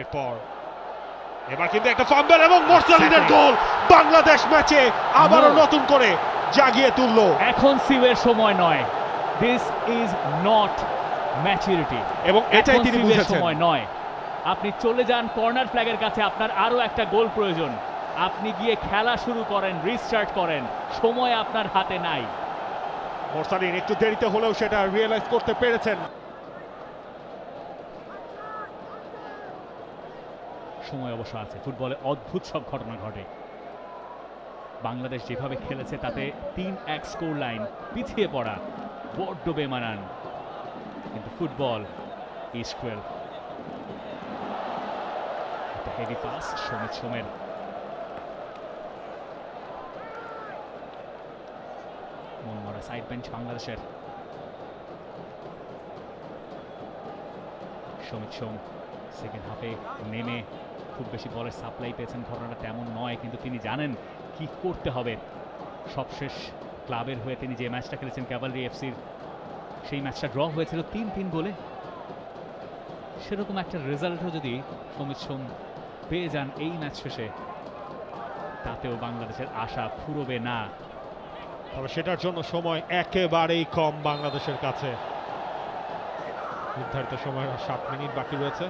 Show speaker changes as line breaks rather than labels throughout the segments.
এরপর এবার কিন্তু একটা ফাম্বল এবং মোরসালিনের গোল বাংলাদেশ ম্যাচে আবারও নতুন করে জাগিয়ে তুললো।
এখন সিওয়ের সময় নয়, দিস ইজ নট ম্যাচুরিটি,
এবং এটাই তিনি বুঝেছেন।
সময় নয়, আপনি চলে যান কর্নার ফ্ল্যাগের কাছে, আপনার আরো একটা গোল প্রয়োজন, আপনি গিয়ে খেলা শুরু করেন, রিস্টার্ট করেন, সময় আপনার হাতে নাই।
মোরসালিন একটু দেরিতে হলেও সেটা রিয়েলাইজ করতে পেরেছেন।
সময় অবশ্য আছে, ফুটবলে অদ্ভুত সব ঘটনা ঘটে। বাংলাদেশ যেভাবে খেলেছে তাতে 3-1 স্কোর লাইন, পিছিয়ে পড়া বড্ড বেমানান, কিন্তু ফুটবল ইজ ক্রুয়েল। একটা হেভি পাস সমিত সোমের, মনমরা সাইড বেঞ্চ বাংলাদেশের। সমিত সোম সেকেন্ড হাফে নেমে খুব বেশি বলের সাপ্লাই পেয়েছেন, ঘটনাটা তেমন নয়, কিন্তু তিনি জানেন কি করতে হবে। সবশেষ ক্লাবের হয়ে তিনি যে ম্যাচটা খেলেছেন ক্যাভালরি এফসির, সেই ম্যাচটা ড্র হয়েছিল 3-3 গোলে। সেরকম একটা রেজাল্টও যদি সমিত সোম পেয়ে যান এই ম্যাচ শেষে, তাতেও বাংলাদেশের আশা ফুরবে না।
তবে সেটার জন্য সময় একেবারেই কম বাংলাদেশের কাছে। নির্ধারিত সময়ের 7 মিনিট বাকি রয়েছে।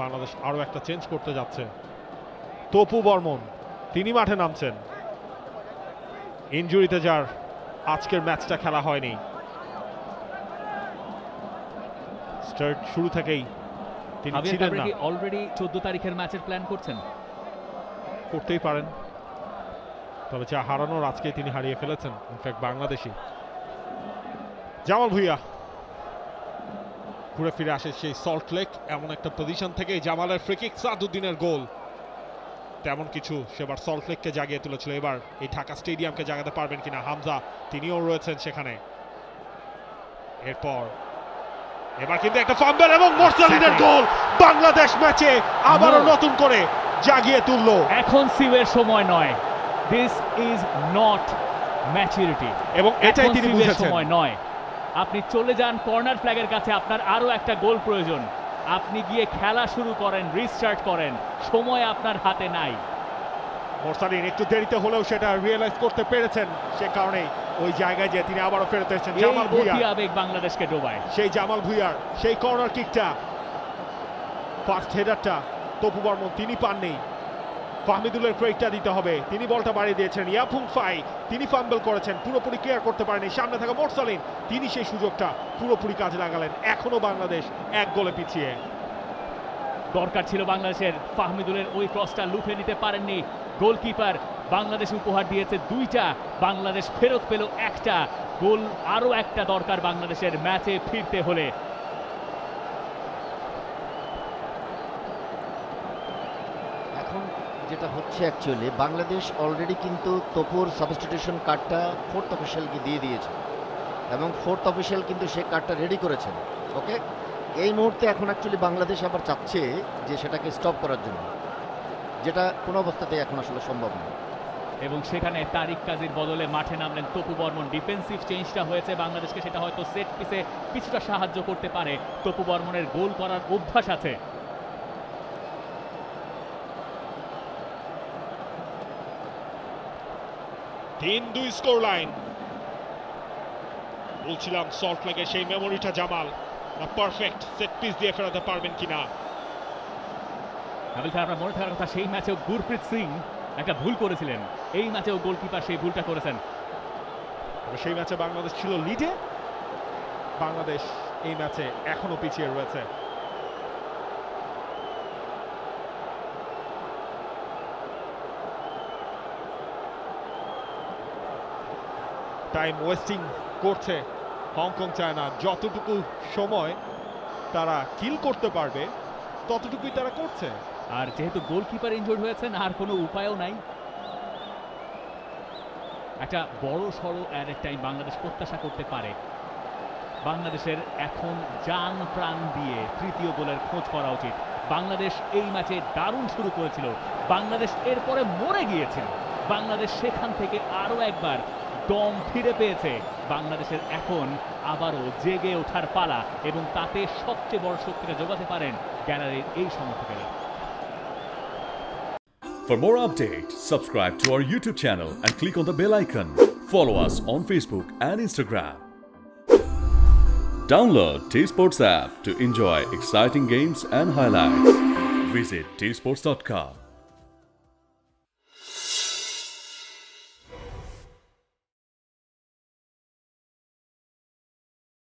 বাংলাদেশ আরো একটা চেঞ্জ করতে যাচ্ছে। তপু বর্মন তিনি মাঠে নামছেন, ইনজুরিতে যার আজকের ম্যাচটা খেলা হয়নি। স্টার্ট শুরু থেকেই তিনি ছিলেন না।
অলরেডি 14 তারিখের ম্যাচের প্ল্যান করছেন,
করতেই পারেন, তবে যা হারানোর আজকে তিনি হারিয়ে ফেলেছেন। ইনফ্যাক্ট বাংলাদেশি জামাল ভুঁইয়া ঘুরে ফিরে আসে সেই সল্ট লেক, এমন একটা পজিশন থেকে জামালের ফ্রি কিক, সাদুদ্দিনের গোল। তেমন কিছু সেবার সল্ট লেককে জাগিয়ে তুলেছিল, এবার এই ঢাকা স্টেডিয়ামকে জাগাতে পারবেন কিনা হামজা, তিনিও রয়েছেন সেখানে। এবার কিন্তু একটা ফাম্বল এবং মোরসালিনের গোল বাংলাদেশ ম্যাচে আবারও নতুন করে জাগিয়ে তুললো।
এখন সিওয়ের সময় নয়, দিস ইজ নট ম্যাচুরিটি,
এবং এটাই তিনি বুঝেছেন।
সময় নয়, আপনি চলে যান কর্নার ফ্ল্যাগের কাছে, আপনার আরো একটা গোল প্রয়োজন, আপনি গিয়ে খেলা শুরু করেন, রিস্টার্ট করেন, সময় আপনার হাতে নাই।
মোরসালিন একটু দেরিতে হলেও সেটা রিয়েলাইজ করতে পেরেছেন, সে কারণেই ওই জায়গায় যে তিনি আবারও ফেরত এসেছেন। জামাল ভুঁইয়া
আবেগ বাংলাদেশকে ডোবায়,
সেই জামাল ভুঁইয়ার সেই কর্নার কিকটা, ফার্স্ট হেডারটা তপু বর্মন তিনি পাননি। ফাহমিদুলের ক্রেডিটটা দিতে হবে, তিনি বলটা বাড়িয়ে দিয়েছেন। ইয়াফুং ফাই তিনি ফাম্বল করেছেন, পুরোপুরি ক্লিয়ার করতে পারেনি। সামনে থাকা মোরসালিন তিনি সেই সুযোগটা পুরোপুরি কাজে লাগালেন। এখনো বাংলাদেশ 1 গোলে পিছিয়ে।
দরকার ছিল বাংলাদেশের, ফাহমিদুলের ওই ক্রসটা লুফে নিতে পারেননি গোলকিপার। বাংলাদেশ উপহার দিয়েছে 2টা, বাংলাদেশ ফেরত পেল 1টা গোল। আরো একটা দরকার বাংলাদেশের ম্যাচে ফিরতে হলে।
এখন যেটা হচ্ছে অ্যাকচুয়ালি বাংলাদেশ অলরেডি কিন্তু তপুর সাবস্টিটিউশন কার্ডটা 4th অফিসিয়ালকে দিয়ে দিয়েছে, এবং 4th অফিসিয়াল কিন্তু সেই কার্ডটা রেডি করেছেন। ওকে, এই মুহূর্তে এখন অ্যাকচুয়ালি বাংলাদেশ আবার চাচ্ছে যে সেটাকে স্টপ করার জন্য, যেটা কোনো অবস্থাতেই এখন আসলে সম্ভব নয়।
এবং সেখানে তারিক কাজীর বদলে মাঠে নামলেন তপু বর্মন। ডিফেন্সিভ চেঞ্জটা হয়েছে বাংলাদেশকে, সেটা হয়তো সেট পিসে কিছুটা সাহায্য করতে পারে। তপু বর্মনের গোল করার অভ্যাস আছে।
তিন 2 স্কোর লাইন। বলছিলাম সল্ট লেকের সেই মেমোরিটা জামাল পারফেক্ট সেট পিস দিয়ে ফেরাতে পারবেন কিনা।
আপনার মনে থাকার কথা, সেই ম্যাচেও গুরপ্রীত সিং একটা ভুল করেছিলেন, এই ম্যাচেও গোলকিপার সেই ভুলটা করেছেন।
সেই ম্যাচে বাংলাদেশ ছিল লিডে, বাংলাদেশ এই ম্যাচে এখনো পিছিয়ে রয়েছে। টাইম ওয়েস্টিং করছে হংকং চায় না, যতটুকু সময় তারা কিল করতে পারবে ততটুকুই তারা করছে।
আর যেহেতু গোলকিপার ইনজুর্ড হয়েছেন, আর কোনো উপায়ও নাই। একটা বড় সড়ো অ্যাড টাইম বাংলাদেশ প্রত্যাশা করতে পারে। বাংলাদেশের এখন জান প্রাণ দিয়ে 3য় গোলের খোঁজ করা উচিত। বাংলাদেশ এই ম্যাচে দারুণ শুরু করেছিল, বাংলাদেশ এরপরে মরে গিয়েছিল। বাংলাদেশ সেখান থেকে আরো একবার দম ফিরে পেয়েছে। বাংলাদেশের এখন আবারও জেগে ওঠার পালা এবং তাতে সবচেয়ে বড় শক্তিটা যোগাতে পারেন গ্যালারির এই সমর্থকেরা।
For more updates, subscribe to our YouTube channel and click on the bell icon. Follow us on Facebook and Instagram. Download T-Sports app to enjoy exciting games and highlights. Visit tsports.com.